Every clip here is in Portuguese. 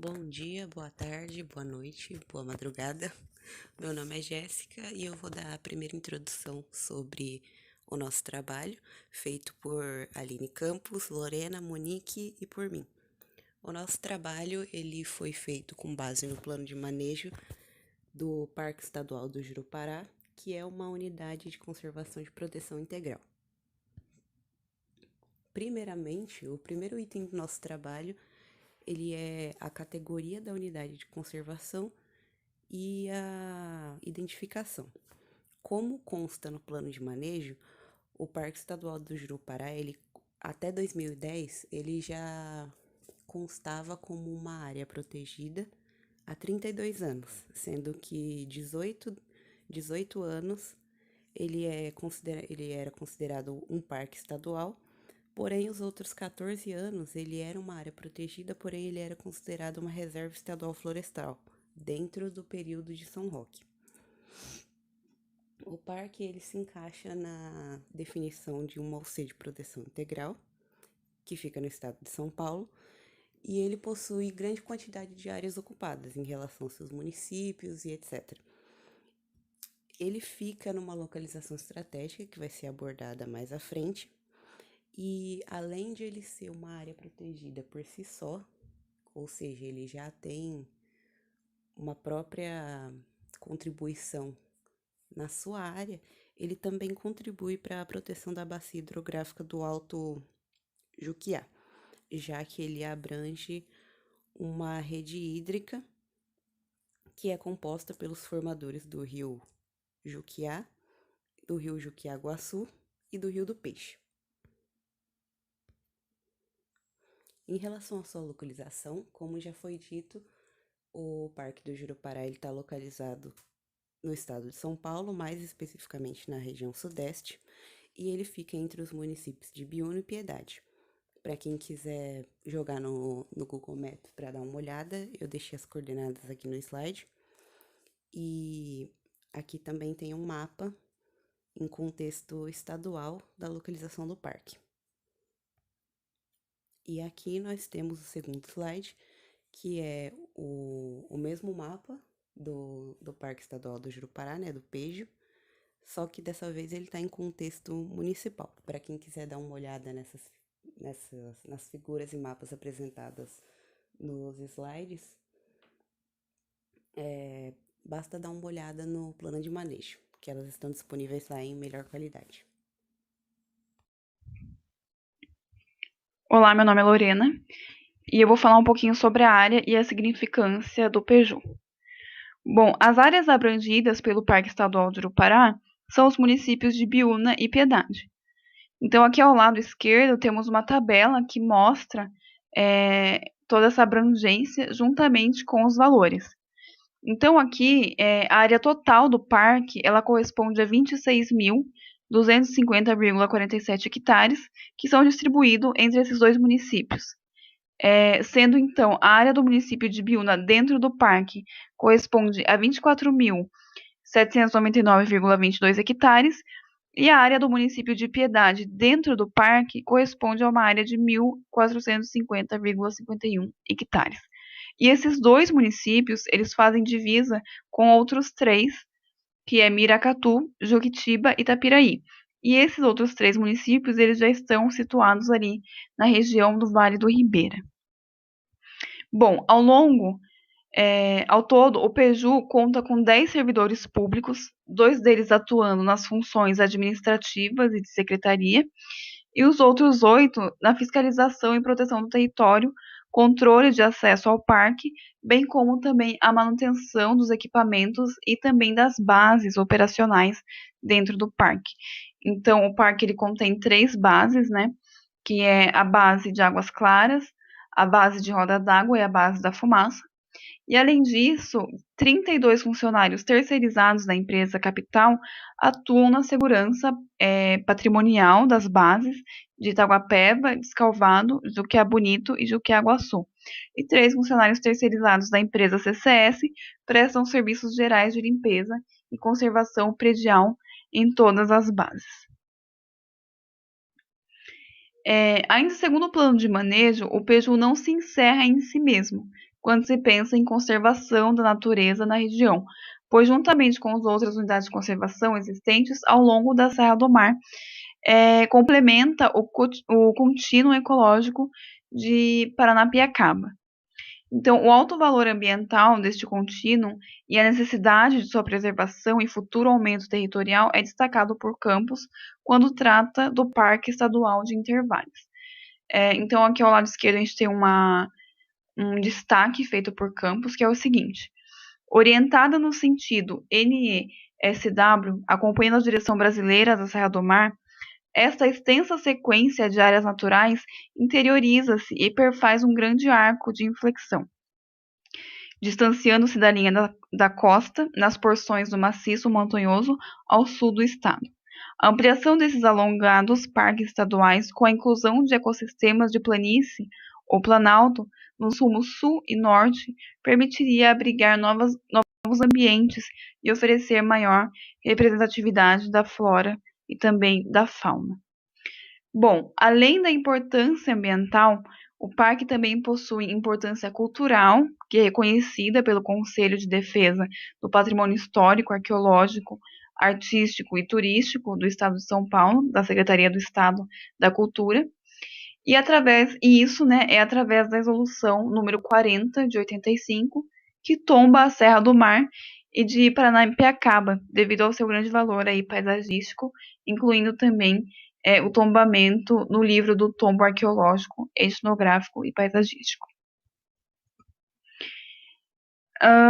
Bom dia, boa tarde, boa noite, boa madrugada. Meu nome é Jéssica e eu vou dar a primeira introdução sobre o nosso trabalho, feito por Aline Campos, Lorena, Monique e por mim. O nosso trabalho ele foi feito com base no plano de manejo do Parque Estadual do Jurupará, que é uma unidade de conservação e proteção integral. Primeiramente, o primeiro item do nosso trabalho ele é a categoria da unidade de conservação e a identificação. Como consta no plano de manejo, o Parque Estadual do Jurupará, até 2010, ele já constava como uma área protegida há 32 anos, sendo que 18 anos ele era considerado um parque estadual. Porém, os outros 14 anos, ele era uma área protegida, porém ele era considerado uma reserva estadual florestal, dentro do período de São Roque. O parque, ele se encaixa na definição de uma OC de proteção integral, que fica no estado de São Paulo, e ele possui grande quantidade de áreas ocupadas em relação aos seus municípios e etc. Ele fica numa localização estratégica, que vai ser abordada mais à frente, e além de ele ser uma área protegida por si só, ou seja, ele já tem uma própria contribuição na sua área, ele também contribui para a proteção da bacia hidrográfica do Alto Juquiá, já que ele abrange uma rede hídrica que é composta pelos formadores do rio Juquiá, do rio Juquiá-Guaçu e do rio do Peixe. Em relação à sua localização, como já foi dito, o Parque do Jurupará está localizado no estado de São Paulo, mais especificamente na região sudeste, e ele fica entre os municípios de Biúna e Piedade. Para quem quiser jogar no Google Maps para dar uma olhada, eu deixei as coordenadas aqui no slide. E aqui também tem um mapa em contexto estadual da localização do parque. E aqui nós temos o segundo slide, que é o mesmo mapa do Parque Estadual do Jurupará, né, do Pejo, só que dessa vez ele está em contexto municipal. Para quem quiser dar uma olhada nas figuras e mapas apresentadas nos slides, basta dar uma olhada no plano de manejo, que elas estão disponíveis lá em melhor qualidade. Olá, meu nome é Lorena e eu vou falar um pouquinho sobre a área e a significância do Peju. Bom, as áreas abrangidas pelo Parque Estadual do Jurupará são os municípios de Biúna e Piedade. Então, aqui ao lado esquerdo temos uma tabela que mostra toda essa abrangência juntamente com os valores. Então, aqui, a área total do parque, ela corresponde a 26.250,47 hectares, que são distribuídos entre esses dois municípios. Sendo, então, a área do município de Biúna dentro do parque corresponde a 24.799,22 hectares, e a área do município de Piedade dentro do parque corresponde a uma área de 1.450,51 hectares. E esses dois municípios, eles fazem divisa com outros três, que é Miracatu, Juquitiba e Itapiraí. E esses outros três municípios, eles já estão situados ali na região do Vale do Ribeira. Bom, ao todo, o Peju conta com 10 servidores públicos, 2 deles atuando nas funções administrativas e de secretaria, e os outros 8 na fiscalização e proteção do território, controle de acesso ao parque, bem como também a manutenção dos equipamentos e também das bases operacionais dentro do parque. Então, o parque ele contém 3 bases, né, que é a base de Águas Claras, a base de Roda d'Água e a base da Fumaça. E, além disso, 32 funcionários terceirizados da empresa Capital atuam na segurança patrimonial das bases de Itaguapeba, Descalvado, Juquiá Bonito e Juquiá Guaçu. E 3 funcionários terceirizados da empresa CCS prestam serviços gerais de limpeza e conservação predial em todas as bases. Ainda segundo o plano de manejo, o Peju não se encerra em si mesmo. quando se pensa em conservação da natureza na região, pois juntamente com as outras unidades de conservação existentes ao longo da Serra do Mar, complementa o contínuo ecológico de Paranapiacaba. Então, o alto valor ambiental deste contínuo e a necessidade de sua preservação e futuro aumento territorial é destacado por Campos quando trata do Parque Estadual de Intervales. Então, aqui ao lado esquerdo a gente tem um destaque feito por Campos, que é o seguinte: orientada no sentido NESW, acompanhando a direção brasileira da Serra do Mar, esta extensa sequência de áreas naturais interioriza-se e perfaz um grande arco de inflexão, distanciando-se da linha da costa nas porções do maciço montanhoso ao sul do estado. A ampliação desses alongados parques estaduais, com a inclusão de ecossistemas de planície ou planalto nos rumos sul e norte, permitiria abrigar novos ambientes e oferecer maior representatividade da flora e também da fauna. Bom, além da importância ambiental, o parque também possui importância cultural, que é reconhecida pelo Conselho de Defesa do Patrimônio Histórico, Arqueológico, Artístico e Turístico do Estado de São Paulo, da Secretaria do Estado da Cultura, e isso, né, é através da resolução número 40 de 85, que tomba a Serra do Mar e de Paranapiacaba, devido ao seu grande valor aí paisagístico, incluindo também o tombamento no livro do tombo arqueológico, etnográfico e paisagístico.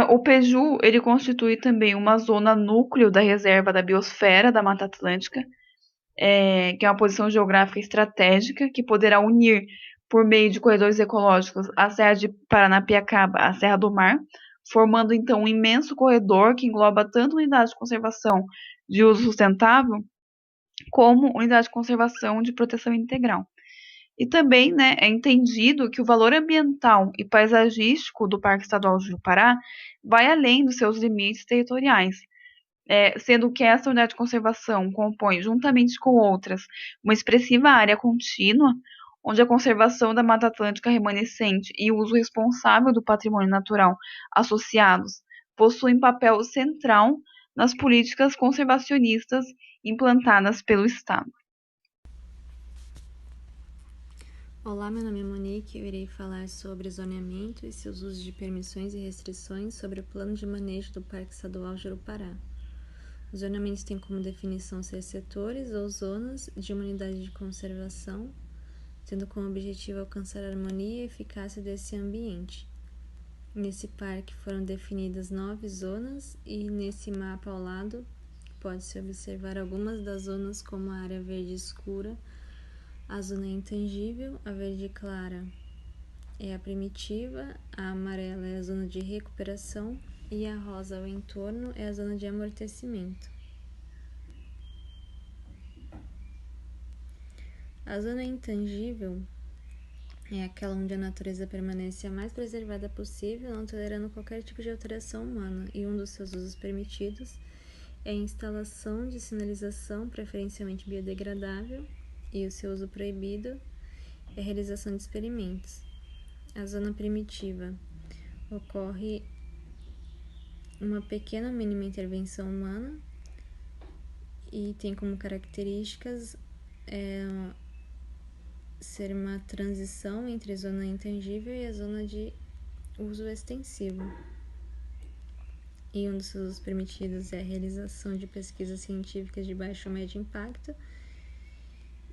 O Peju, ele constitui também uma zona núcleo da reserva da biosfera da Mata Atlântica, que é uma posição geográfica estratégica que poderá unir, por meio de corredores ecológicos, a Serra de Paranapiacaba à Serra do Mar, formando então um imenso corredor que engloba tanto unidades de conservação de uso sustentável, como unidade de conservação de proteção integral. E também, né, é entendido que o valor ambiental e paisagístico do Parque Estadual do Jurupara vai além dos seus limites territoriais, sendo que essa unidade de conservação compõe, juntamente com outras, uma expressiva área contínua, onde a conservação da Mata Atlântica remanescente e o uso responsável do patrimônio natural associados possuem papel central nas políticas conservacionistas implantadas pelo Estado. Olá, meu nome é Monique e eu irei falar sobre zoneamento e seus usos de permissões e restrições sobre o plano de manejo do Parque Estadual Jurupara. Os zoneamentos têm como definição ser setores ou zonas de uma unidade de conservação, tendo como objetivo alcançar a harmonia e eficácia desse ambiente. Nesse parque foram definidas 9 zonas e nesse mapa ao lado pode-se observar algumas das zonas como a área verde escura, a zona intangível, a verde clara é a primitiva, a amarela é a zona de recuperação e a rosa ao entorno é a zona de amortecimento. A zona intangível é aquela onde a natureza permanece a mais preservada possível, não tolerando qualquer tipo de alteração humana, e um dos seus usos permitidos é a instalação de sinalização preferencialmente biodegradável, e o seu uso proibido é a realização de experimentos. A zona primitiva ocorre uma pequena ou mínima intervenção humana e tem como características ser uma transição entre a zona intangível e a zona de uso extensivo. E um dos seus usos permitidos é a realização de pesquisas científicas de baixo ou médio impacto,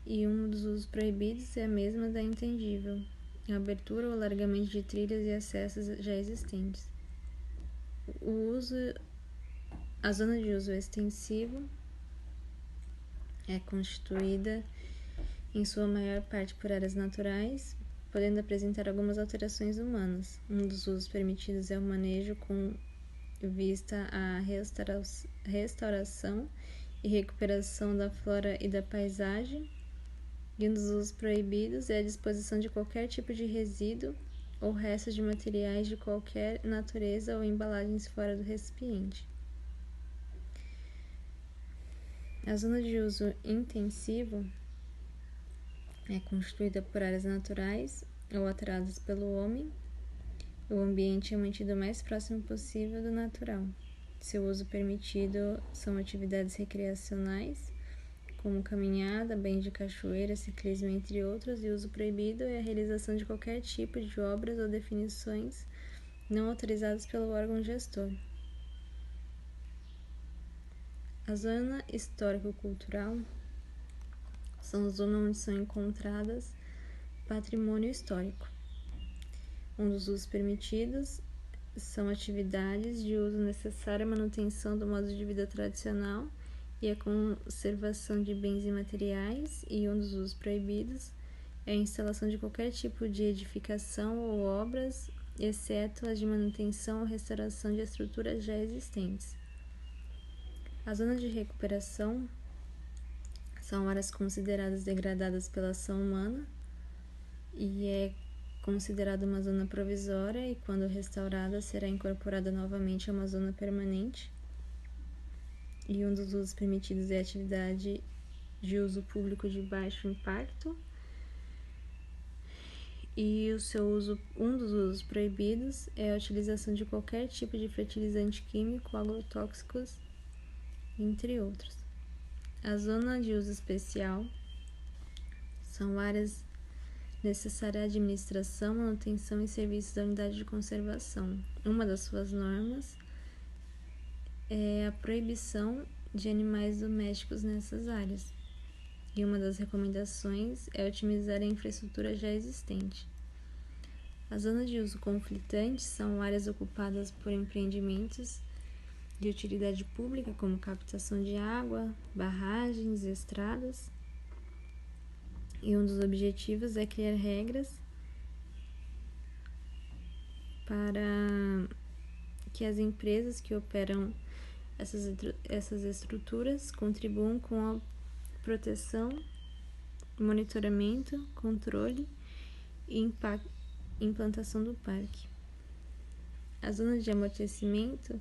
e um dos usos proibidos é a mesma da intangível, a abertura ou alargamento de trilhas e acessos já existentes. A zona de uso extensivo é constituída em sua maior parte por áreas naturais, podendo apresentar algumas alterações humanas. Um dos usos permitidos é o manejo com vista à restauração e recuperação da flora e da paisagem, e um dos usos proibidos é a disposição de qualquer tipo de resíduo ou restos de materiais de qualquer natureza ou embalagens fora do recipiente. A zona de uso intensivo é constituída por áreas naturais ou alteradas pelo homem, O ambiente é mantido o mais próximo possível do natural. Seu uso permitido são atividades recreacionais, como caminhada, banho de cachoeira, ciclismo, entre outros, e uso proibido é a realização de qualquer tipo de obras ou definições não autorizadas pelo órgão gestor. A zona histórico-cultural são zonas onde são encontradas patrimônio histórico. Um dos usos permitidos são atividades de uso necessário à manutenção do modo de vida tradicional e a conservação de bens imateriais, e um dos usos proibidos é a instalação de qualquer tipo de edificação ou obras, exceto as de manutenção ou restauração de estruturas já existentes. As zonas de recuperação são áreas consideradas degradadas pela ação humana e é considerada uma zona provisória, e quando restaurada será incorporada novamente a uma zona permanente. E um dos usos permitidos é a atividade de uso público de baixo impacto, e um dos usos proibidos é a utilização de qualquer tipo de fertilizante químico, agrotóxicos, entre outros. A zona de uso especial são áreas necessárias à administração, manutenção e serviços da unidade de conservação. Uma das suas normas é a proibição de animais domésticos nessas áreas, e uma das recomendações é otimizar a infraestrutura já existente. As zonas de uso conflitante são áreas ocupadas por empreendimentos de utilidade pública, como captação de água, barragens e estradas, e um dos objetivos é criar regras para que as empresas que operam essas estruturas contribuam com a proteção, monitoramento, controle e implantação do parque. As zonas de amortecimento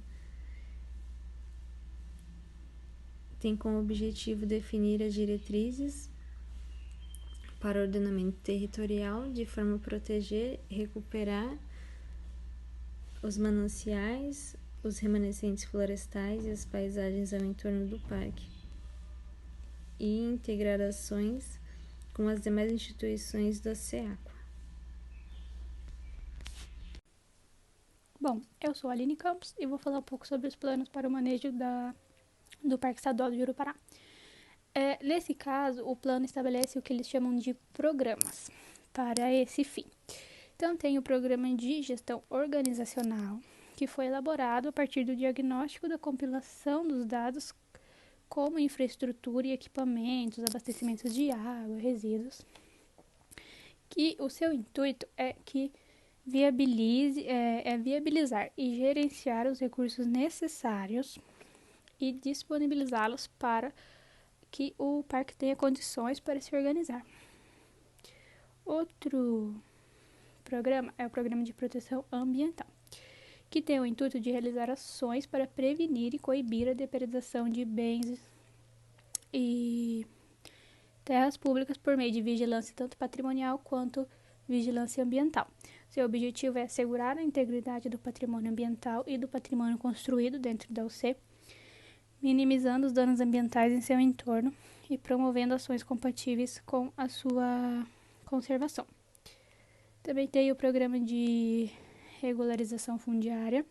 têm como objetivo definir as diretrizes para o ordenamento territorial, de forma a proteger e recuperar os mananciais, os remanescentes florestais e as paisagens ao entorno do parque, e integrar ações com as demais instituições da SEAQUA. Bom, eu sou a Aline Campos e vou falar um pouco sobre os planos para o manejo do Parque Estadual do Jurupara. Nesse caso, o plano estabelece o que eles chamam de programas para esse fim. Então, tem o programa de gestão organizacional, que foi elaborado a partir do diagnóstico da compilação dos dados, como infraestrutura e equipamentos, abastecimentos de água, resíduos, que o seu intuito é que viabilizar e gerenciar os recursos necessários e disponibilizá-los para que o parque tenha condições para se organizar. Outro programa é o Programa de Proteção Ambiental, que tem o intuito de realizar ações para prevenir e coibir a depredação de bens e terras públicas por meio de vigilância tanto patrimonial quanto vigilância ambiental. Seu objetivo é assegurar a integridade do patrimônio ambiental e do patrimônio construído dentro da UC, minimizando os danos ambientais em seu entorno e promovendo ações compatíveis com a sua conservação. Também tem o Programa de Regularização Fundiária,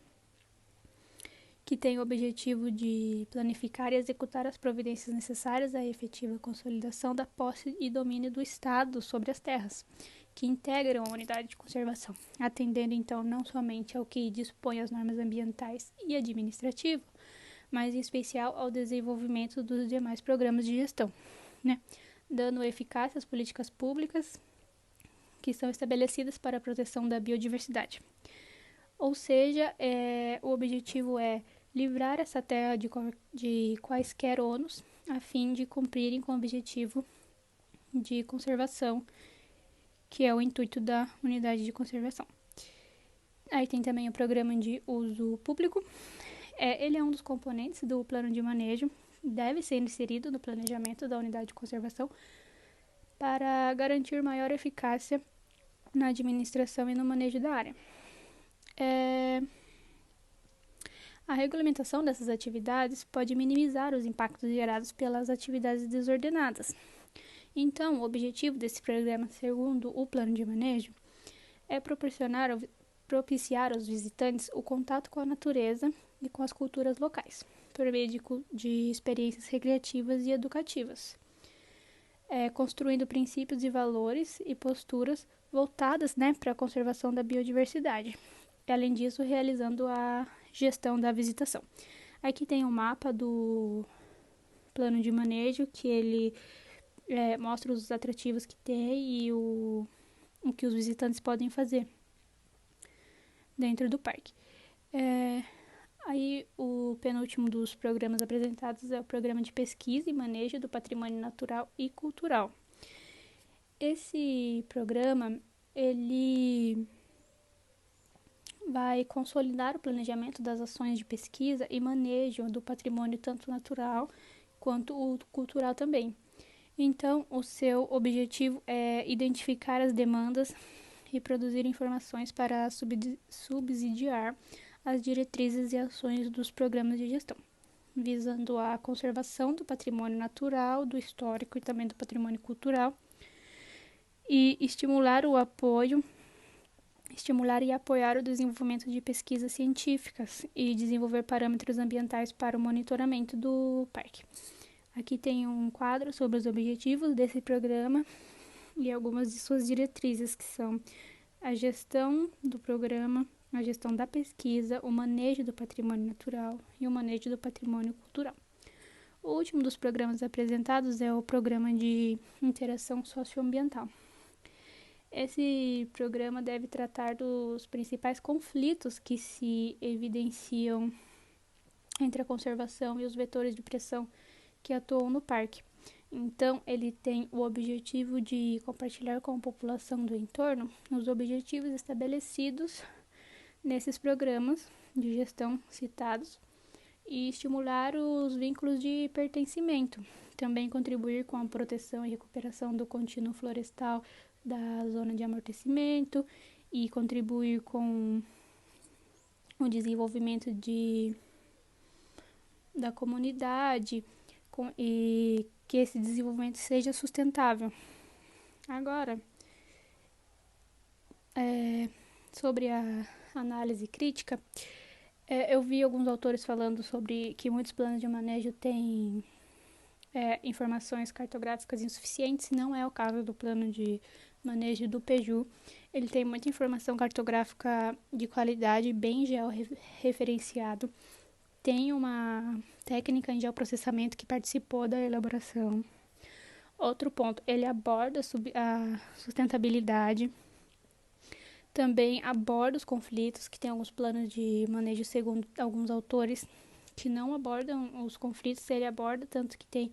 que tem o objetivo de planificar e executar as providências necessárias à efetiva consolidação da posse e domínio do Estado sobre as terras, que integram a unidade de conservação, atendendo então não somente ao que dispõe as normas ambientais e administrativas, mas em especial ao desenvolvimento dos demais programas de gestão, dando eficácia às políticas públicas que são estabelecidas para a proteção da biodiversidade. Ou seja, o objetivo é livrar essa terra de quaisquer ônus, a fim de cumprirem com o objetivo de conservação, que é o intuito da unidade de conservação. Aí tem também o Programa de Uso Público. Ele é um dos componentes do plano de manejo, deve ser inserido no planejamento da unidade de conservação para garantir maior eficácia na administração e no manejo da área. A regulamentação dessas atividades pode minimizar os impactos gerados pelas atividades desordenadas. Então, o objetivo desse programa, segundo o plano de manejo, é propiciar aos visitantes o contato com a natureza e com as culturas locais, por meio de experiências recreativas e educativas, construindo princípios e valores e posturas voltadas, para a conservação da biodiversidade. E, além disso, realizando a gestão da visitação. Aqui tem um mapa do plano de manejo, que ele mostra os atrativos que tem e o que os visitantes podem fazer dentro do parque. Aí o penúltimo dos programas apresentados é o programa de pesquisa e manejo do patrimônio natural e cultural. Esse programa, ele vai consolidar o planejamento das ações de pesquisa e manejo do patrimônio tanto natural quanto o cultural também. Então, o seu objetivo é identificar as demandas e produzir informações para subsidiar as diretrizes e ações dos programas de gestão, visando a conservação do patrimônio natural, do histórico e também do patrimônio cultural, e estimular e apoiar o desenvolvimento de pesquisas científicas e desenvolver parâmetros ambientais para o monitoramento do parque. Aqui tem um quadro sobre os objetivos desse programa e algumas de suas diretrizes, que são a gestão do programa, a gestão da pesquisa, o manejo do patrimônio natural e o manejo do patrimônio cultural. O último dos programas apresentados é o programa de interação socioambiental. Esse programa deve tratar dos principais conflitos que se evidenciam entre a conservação e os vetores de pressão que atuam no parque. Então, ele tem o objetivo de compartilhar com a população do entorno os objetivos estabelecidos nesses programas de gestão citados e estimular os vínculos de pertencimento. Também contribuir com a proteção e recuperação do contínuo florestal da zona de amortecimento e contribuir com o desenvolvimento da comunidade e que esse desenvolvimento seja sustentável. Agora, sobre a análise crítica, eu vi alguns autores falando sobre que muitos planos de manejo têm informações cartográficas insuficientes. Não é o caso do plano de manejo do Peju. Ele tem muita informação cartográfica de qualidade, bem georreferenciado. Tem uma técnica em geoprocessamento que participou da elaboração. Outro ponto, ele aborda a sustentabilidade. Também aborda os conflitos, que tem alguns planos de manejo, segundo alguns autores, que não abordam os conflitos. Ele aborda, tanto que tem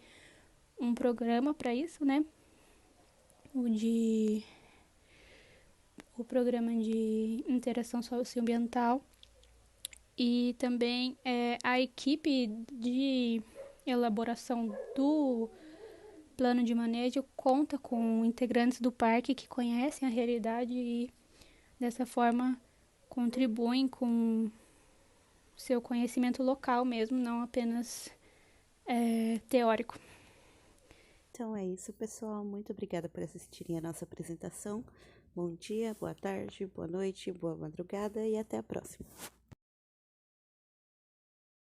um programa para isso, o programa de interação socioambiental. E também a equipe de elaboração do plano de manejo conta com integrantes do parque que conhecem a realidade e, dessa forma, contribuem com seu conhecimento local mesmo, não apenas teórico. Então é isso, pessoal. Muito obrigada por assistirem a nossa apresentação. Bom dia, boa tarde, boa noite, boa madrugada e até a próxima.